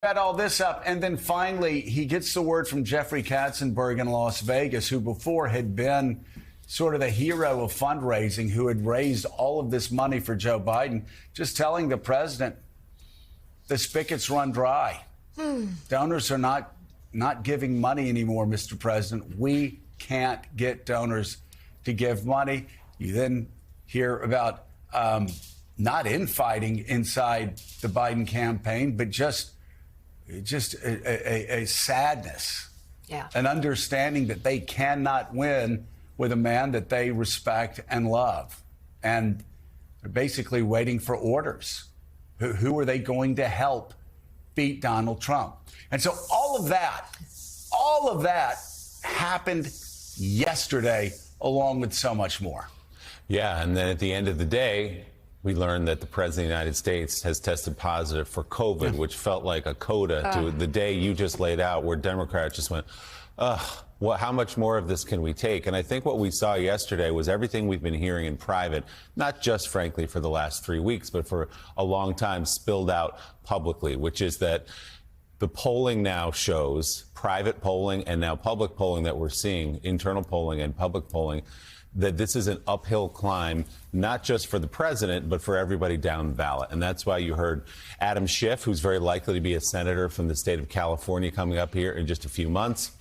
Had all this up, and then finally he gets the word from Jeffrey Katzenberg in Las Vegas, who before had been sort of the hero of fundraising, who had raised all of this money for Joe Biden, just telling the president the spigots run dry. Donors are not giving money anymore, Mr. President. We can't get donors to give money. You then hear about not infighting inside the Biden campaign, but just a sadness, an understanding that they cannot win with a man that they respect and love. And they're basically waiting for orders. Who are they going to help beat Donald Trump? And so all of that happened yesterday, along with so much more. Yeah, and then at the end of the day, we learned that the President of the United States has tested positive for COVID, which felt like a coda to the day you just laid out, where Democrats just went, how much more of this can we take? And I think what we saw yesterday was everything we've been hearing in private, not just, frankly, for the last 3 weeks, but for a long time, spilled out publicly, which is that the polling now shows, private polling and now public polling that we're seeing, internal polling and public polling, that this is an uphill climb, not just for the president, but for everybody down the ballot. And that's why you heard Adam Schiff, who's very likely to be a senator from the state of California coming up here in just a few months,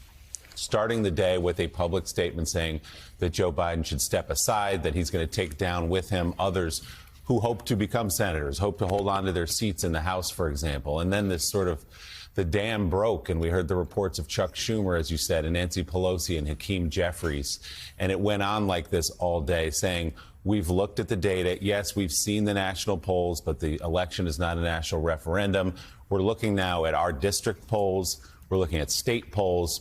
starting the day with a public statement saying that Joe Biden should step aside, that he's going to take down with him others who hope to become senators, hope to hold on to their seats in the House, for example. And then this sort of, the dam broke, and we heard the reports of Chuck Schumer, as you said, and Nancy Pelosi and Hakeem Jeffries. And it went on like this all day, saying, we've looked at the data. Yes, we've seen the national polls, but the election is not a national referendum. We're looking now at our district polls. We're looking at state polls,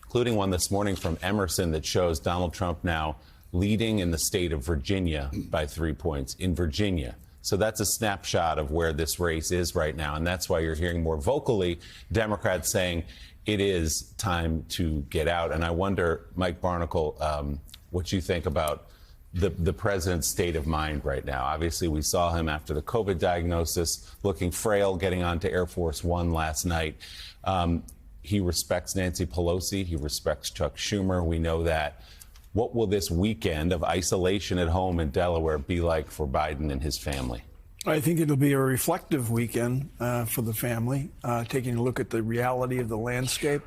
including one this morning from Emerson that shows Donald Trump now leading in the state of Virginia by 3 points. In Virginia. So that's a snapshot of where this race is right now. And that's why you're hearing more vocally Democrats saying it is time to get out. And I wonder, Mike Barnicle, what you think about the president's state of mind right now. Obviously, we saw him after the COVID diagnosis, looking frail, getting onto Air Force One last night. He respects Nancy Pelosi. He respects Chuck Schumer. We know that. What will this weekend of isolation at home in Delaware be like for Biden and his family? I think it'll be a reflective weekend for the family, taking a look at the reality of the landscape.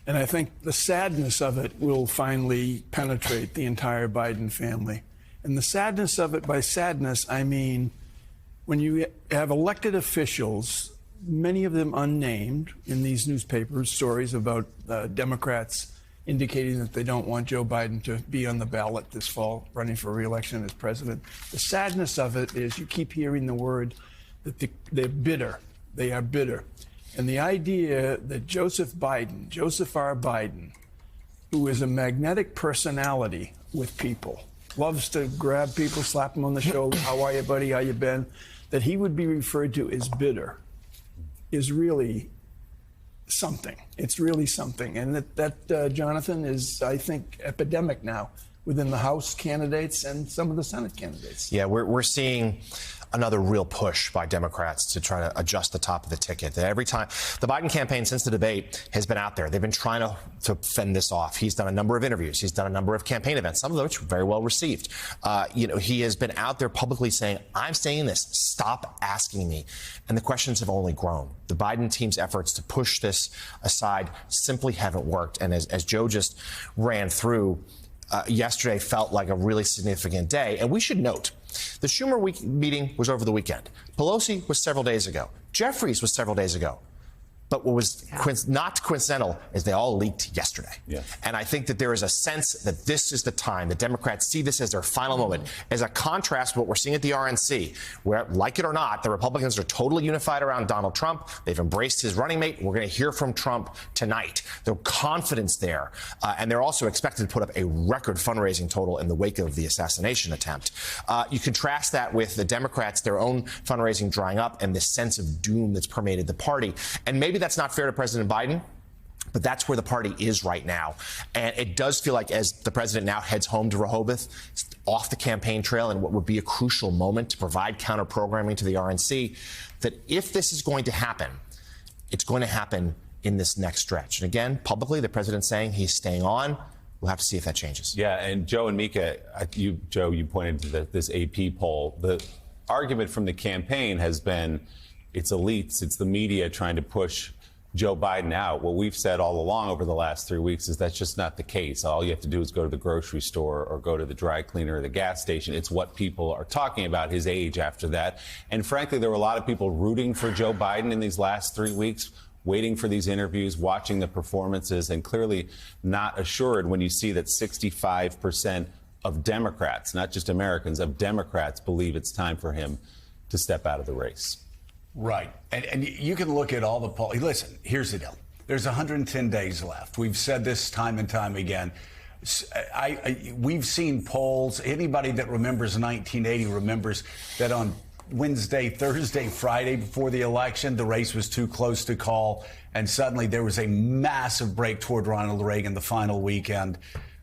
And I think the sadness of it will finally penetrate the entire Biden family. And the sadness of it, by sadness, I mean when you have elected officials, many of them unnamed in these newspapers, stories about Democrats indicating that they don't want Joe Biden to be on the ballot this fall, running for re-election as president. The sadness of it is you keep hearing the word that they're bitter. They are bitter. And the idea that Joseph R. Biden, who is a magnetic personality with people, loves to grab people, slap them on the shoulder, how are you, buddy, how you been, that he would be referred to as bitter is really something. It's really something. And that Jonathan, is, I think, epidemic now within the House candidates and some of the Senate candidates. Yeah, we're seeing another real push by Democrats to try to adjust the top of the ticket. Every time the Biden campaign since the debate has been out there, they've been trying to fend this off. He's done a number of interviews. He's done a number of campaign events, some of which were very well received. He has been out there publicly saying, I'm saying this, stop asking me. And the questions have only grown. The Biden team's efforts to push this aside simply haven't worked. And as Joe just ran through, yesterday felt like a really significant day. And we should note, the Schumer meeting was over the weekend. Pelosi was several days ago. Jeffries was several days ago. But what was not coincidental is they all leaked yesterday. Yeah. And I think that there is a sense that this is the time. The Democrats see this as their final moment, as a contrast to what we're seeing at the RNC, where, like it or not, the Republicans are totally unified around Donald Trump. They've embraced his running mate. We're going to hear from Trump tonight. The confidence there. And they're also expected to put up a record fundraising total in the wake of the assassination attempt. You contrast that with the Democrats, their own fundraising drying up, and this sense of doom that's permeated the party. And maybe that's not fair to President Biden, but that's where the party is right now. And it does feel like, as the president now heads home to Rehoboth, off the campaign trail, and what would be a crucial moment to provide counter-programming to the RNC, that if this is going to happen, It's going to happen in this next stretch. And again, publicly, the president's saying he's staying on. We'll have to see if that changes. Yeah, and Joe and Mika, Joe, you pointed to this AP poll. The argument from the campaign has been it's elites, it's the media trying to push Joe Biden out. What we've said all along over the last 3 weeks is that's just not the case. All you have to do is go to the grocery store or go to the dry cleaner or the gas station. It's what people are talking about, his age after that. And frankly, there were a lot of people rooting for Joe Biden in these last 3 weeks, waiting for these interviews, watching the performances, and clearly not assured when you see that 65% of Democrats, not just Americans, of Democrats believe it's time for him to step out of the race. Right. And you can look at all the polls. Listen, here's the deal. There's 110 days left. We've said this time and time again. We've seen polls. Anybody that remembers 1980 remembers that on Wednesday, Thursday, Friday before the election, the race was too close to call. And suddenly there was a massive break toward Ronald Reagan the final weekend.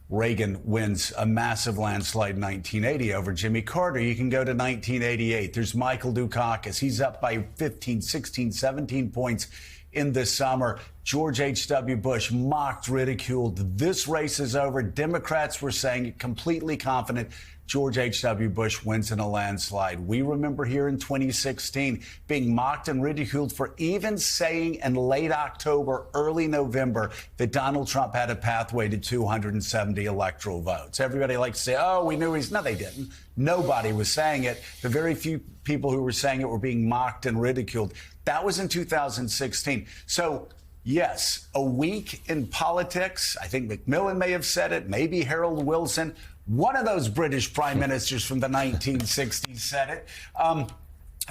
Reagan wins a massive landslide in 1980 over Jimmy Carter. You can go to 1988. There's Michael Dukakis. He's up by 15, 16, 17 points in this summer. George H.W. Bush mocked, ridiculed. This race is over. Democrats were saying it, completely confident George H.W. Bush wins in a landslide. We remember here in 2016 being mocked and ridiculed for even saying in late October, early November, that Donald Trump had a pathway to 270 electoral votes. Everybody likes to say, oh, we knew he's... No, they didn't. Nobody was saying it. The very few people who were saying it were being mocked and ridiculed. That was in 2016. So, yes, a week in politics. I think Macmillan may have said it, maybe Harold Wilson. One of those British prime ministers from the 1960s said it,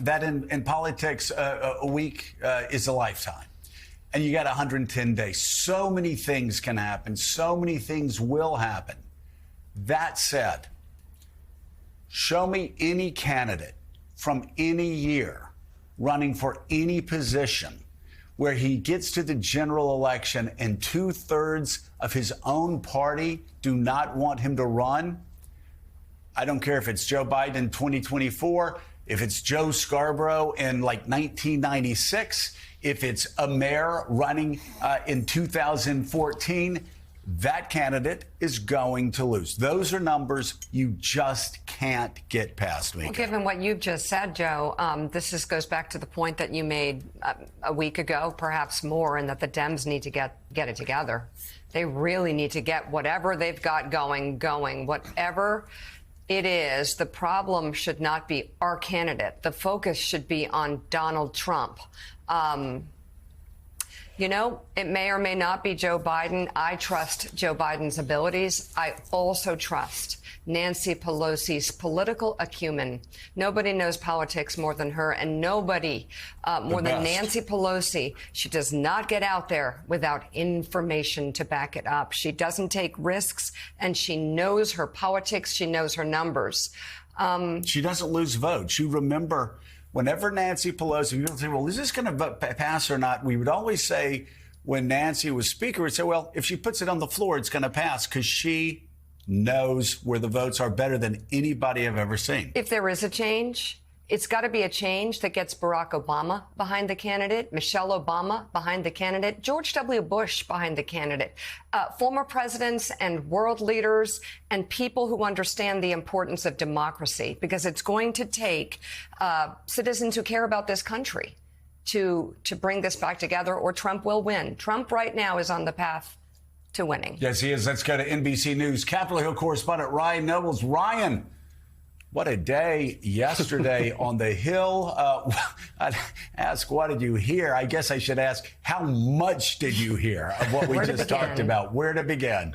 that in politics, a week is a lifetime. And you got 110 days. So many things can happen. So many things will happen. That said, show me any candidate from any year running for any position where he gets to the general election and 2/3 of his own party do not want him to run. I don't care if it's Joe Biden in 2024, if it's Joe Scarborough in like 1996, if it's a mayor running in 2014, that candidate is going to lose. Those are numbers you just can't get past me. Well, given what you've just said, Joe, this goes back to the point that you made a week ago, perhaps more, and that the Dems need to get it together. They really need to get whatever they've got going. Whatever it is, the problem should not be our candidate. The focus should be on Donald Trump. You know, it may or may not be Joe Biden. I trust Joe Biden's abilities. I also trust Nancy Pelosi's political acumen. Nobody knows politics more than her, and nobody more than Nancy Pelosi. She does not get out there without information to back it up. She doesn't take risks, and she knows her politics. She knows her numbers. She doesn't lose votes. You remember... Whenever Nancy Pelosi, people say, well, is this going to pass or not? We would always say when Nancy was Speaker, we'd say, well, if she puts it on the floor, it's going to pass because she knows where the votes are better than anybody I've ever seen. If there is a change, it's got to be a change that gets Barack Obama behind the candidate, Michelle Obama behind the candidate, George W. Bush behind the candidate, former presidents and world leaders and people who understand the importance of democracy, because it's going to take citizens who care about this country to bring this back together, or Trump will win. Trump right now is on the path to winning. Yes, he is. Let's go to NBC News Capitol Hill correspondent Ryan Nobles. Ryan, what a day yesterday on the Hill. I'd ask, what did you hear? I guess I should ask, how much did you hear of what we just talked about? Where to begin?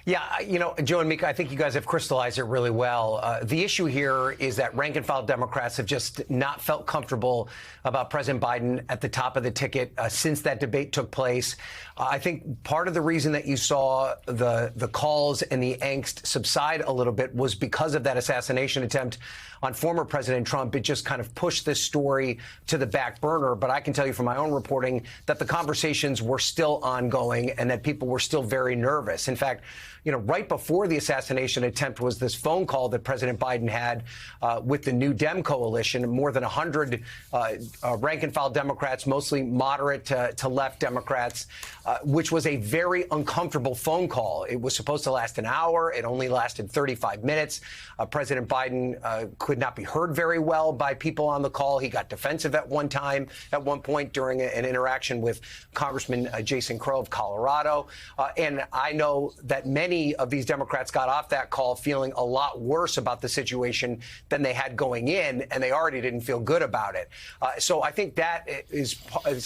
Yeah, you know, Joe and Mika, I think you guys have crystallized it really well. The issue here is that rank-and-file Democrats have just not felt comfortable about President Biden at the top of the ticket since that debate took place. I think part of the reason that you saw the calls and the angst subside a little bit was because of that assassination attempt on former President Trump. It just kind of pushed this story to the back burner. But I can tell you from my own reporting that the conversations were still ongoing and that people were still very nervous. In fact, right before the assassination attempt was this phone call that President Biden had with the New Dem coalition. More than 100 rank-and-file Democrats, mostly moderate to left Democrats, which was a very uncomfortable phone call. It was supposed to last an hour. It only lasted 35 minutes. President Biden could not be heard very well by people on the call. He got defensive at one point during an interaction with Congressman Jason Crow of Colorado. And I know that many of these Democrats got off that call feeling a lot worse about the situation than they had going in, and they already didn't feel good about it. So I think that is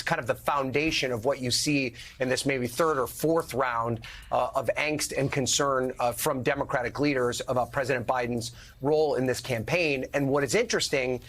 kind of the foundation of what you see in this maybe third or fourth round of angst and concern from Democratic leaders about President Biden's role in this campaign. And what is interesting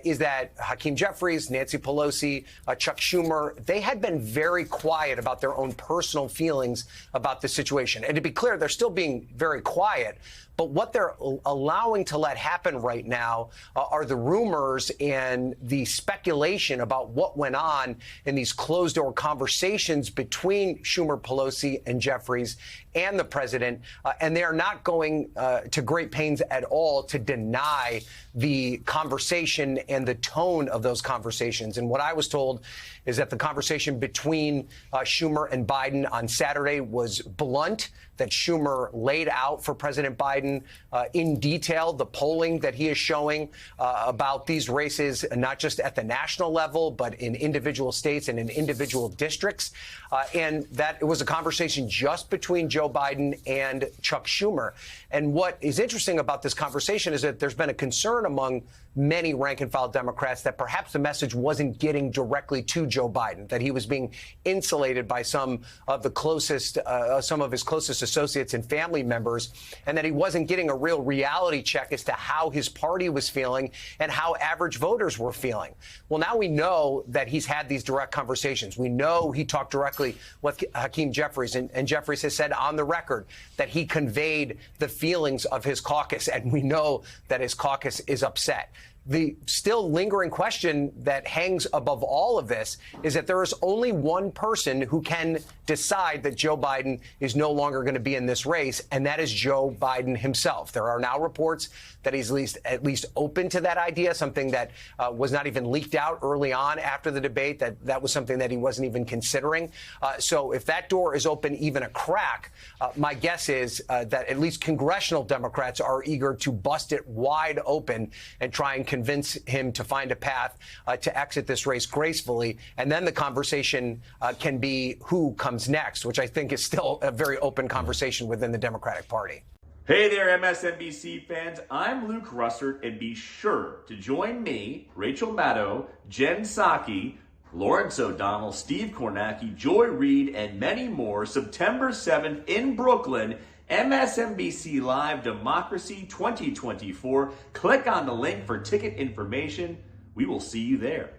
is that Hakeem Jeffries, Nancy Pelosi, Chuck Schumer, they had been very quiet about their own personal feelings about the situation. And to be clear, they're still being very quiet. But what they're allowing to let happen right now are the rumors and the speculation about what went on in these closed-door conversations between Schumer, Pelosi, and Jeffries and the president. And they are not going to great pains at all to deny the conversation and the tone of those conversations. And what I was told is that the conversation between Schumer and Biden on Saturday was blunt, that Schumer laid out for President Biden in detail the polling that he is showing about these races, not just at the national level, but in individual states and in individual districts. And that it was a conversation just between Joe Biden and Chuck Schumer. And what is interesting about this conversation is that there's been a concern among many rank-and-file Democrats that perhaps the message wasn't getting directly to Joe Biden, that he was being insulated by some of his closest associates and family members, and that he wasn't getting a real reality check as to how his party was feeling and how average voters were feeling. Well, now we know that he's had these direct conversations. We know he talked directly with Hakeem Jeffries, and Jeffries has said on the record that he conveyed the feelings of his caucus, and we know that his caucus is upset. The still lingering question that hangs above all of this is that there is only one person who can decide that Joe Biden is no longer going to be in this race, and that is Joe Biden himself. There are now reports that he's at least open to that idea, something that was not even leaked out early on after the debate, that was something that he wasn't even considering. So if that door is open even a crack, my guess is that at least congressional Democrats are eager to bust it wide open and try and convince him to find a path to exit this race gracefully. And then the conversation can be who comes next, which I think is still a very open conversation within the Democratic Party. Hey there, MSNBC fans. I'm Luke Russert, and be sure to join me, Rachel Maddow, Jen Psaki, Lawrence O'Donnell, Steve Kornacki, Joy Reid, and many more September 7th in Brooklyn. MSNBC Live Democracy 2024. Click on the link for ticket information. We will see you there.